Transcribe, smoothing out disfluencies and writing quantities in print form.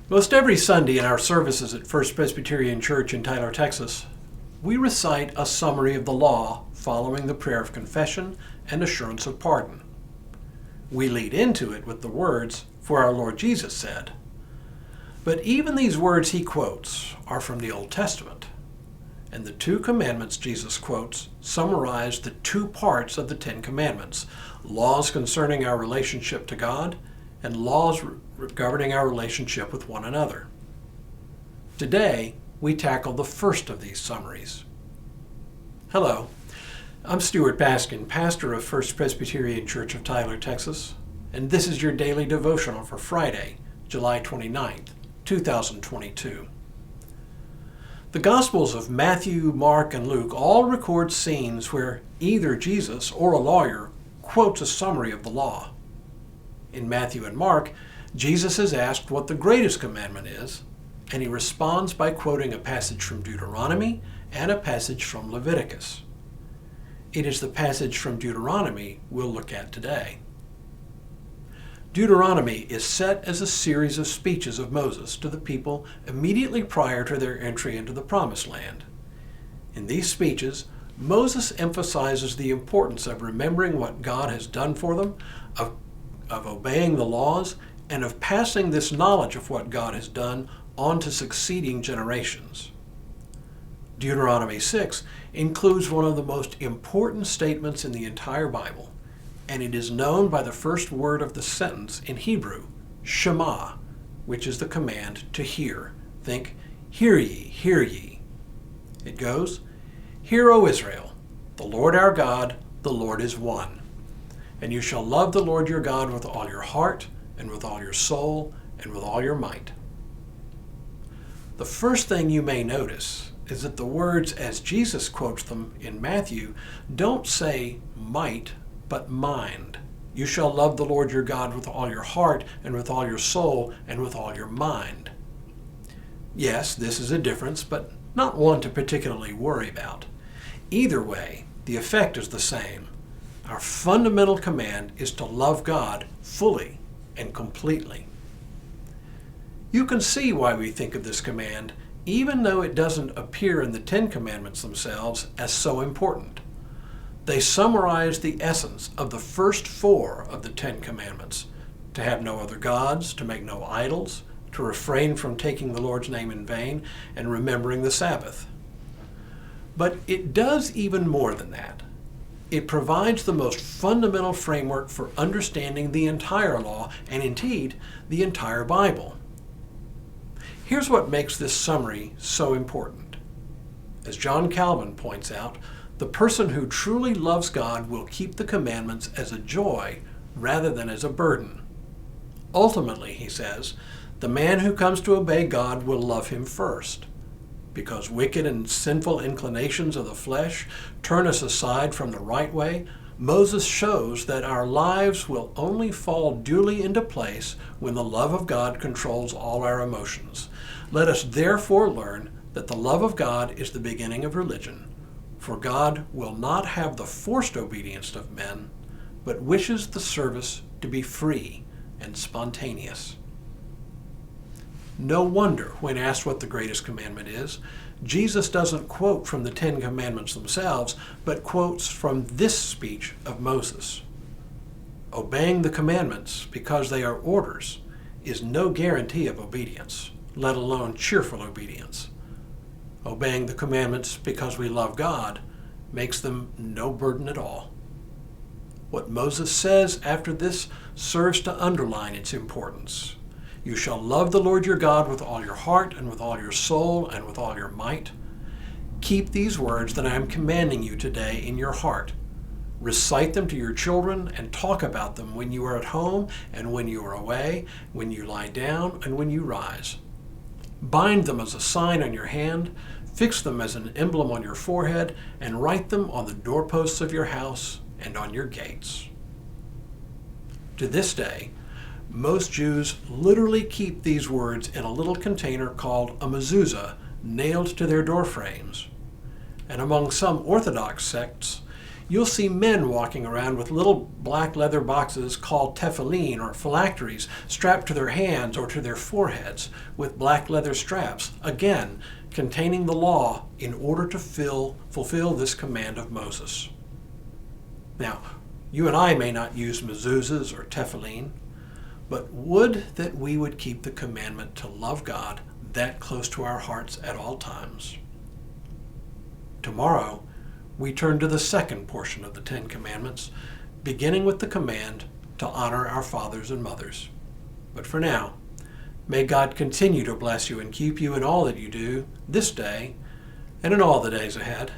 Most every Sunday in our services at First Presbyterian Church in Tyler, Texas, we recite a summary of the law following the prayer of confession and assurance of pardon. We lead into it with the words, "For our Lord Jesus said." But even these words he quotes are from the Old Testament, and the two commandments Jesus quotes summarize the two parts of the Ten Commandments: laws concerning our relationship to God and laws governing our relationship with one another. Today, we tackle the first of these summaries. Hello, I'm Stuart Baskin, pastor of First Presbyterian Church of Tyler, Texas, and this is your daily devotional for Friday, July 29th, 2022. The Gospels of Matthew, Mark, and Luke all record scenes where either Jesus or a lawyer quotes a summary of the law. In Matthew and Mark, Jesus is asked what the greatest commandment is, and he responds by quoting a passage from Deuteronomy and a passage from Leviticus. It is the passage from Deuteronomy we'll look at today. Deuteronomy is set as a series of speeches of Moses to the people immediately prior to their entry into the Promised Land. In these speeches, Moses emphasizes the importance of remembering what God has done for them, of obeying the laws, and of passing this knowledge of what God has done on to succeeding generations. Deuteronomy 6 includes one of the most important statements in the entire Bible, and it is known by the first word of the sentence in Hebrew, Shema, which is the command to hear. Think, hear ye, hear ye. It goes, "Hear, O Israel, the Lord our God, the Lord is one. And you shall love the Lord your God with all your heart, and with all your soul, and with all your might." The first thing you may notice is that the words as Jesus quotes them in Matthew don't say might, but mind. You shall love the Lord your God with all your heart, and with all your soul, and with all your mind. Yes, this is a difference, but not one to particularly worry about. Either way, the effect is the same. Our fundamental command is to love God fully and completely. You can see why we think of this command, even though it doesn't appear in the Ten Commandments themselves, as so important. They summarize the essence of the first four of the Ten Commandments: to have no other gods, to make no idols, to refrain from taking the Lord's name in vain, and remembering the Sabbath. But it does even more than that. It provides the most fundamental framework for understanding the entire law, and indeed, the entire Bible. Here's what makes this summary so important. As John Calvin points out, the person who truly loves God will keep the commandments as a joy rather than as a burden. Ultimately, he says, the man who comes to obey God will love him first. Because wicked and sinful inclinations of the flesh turn us aside from the right way, Moses shows that our lives will only fall duly into place when the love of God controls all our emotions. Let us therefore learn that the love of God is the beginning of religion, for God will not have the forced obedience of men, but wishes the service to be free and spontaneous. No wonder, when asked what the greatest commandment is, Jesus doesn't quote from the Ten Commandments themselves, but quotes from this speech of Moses. Obeying the commandments because they are orders is no guarantee of obedience, let alone cheerful obedience. Obeying the commandments because we love God makes them no burden at all. What Moses says after this serves to underline its importance. You shall love the Lord your God with all your heart, and with all your soul, and with all your might. Keep these words that I am commanding you today in your heart. Recite them to your children and talk about them when you are at home and when you are away, when you lie down and when you rise. Bind them as a sign on your hand, fix them as an emblem on your forehead, and write them on the doorposts of your house and on your gates. To this day, most Jews literally keep these words in a little container called a mezuzah nailed to their door frames. And among some Orthodox sects, you'll see men walking around with little black leather boxes called tefillin or phylacteries strapped to their hands or to their foreheads with black leather straps, again, containing the law in order to fulfill this command of Moses. Now, you and I may not use mezuzahs or tefillin, but would that we would keep the commandment to love God that close to our hearts at all times. Tomorrow, we turn to the second portion of the Ten Commandments, beginning with the command to honor our fathers and mothers. But for now, may God continue to bless you and keep you in all that you do this day and in all the days ahead.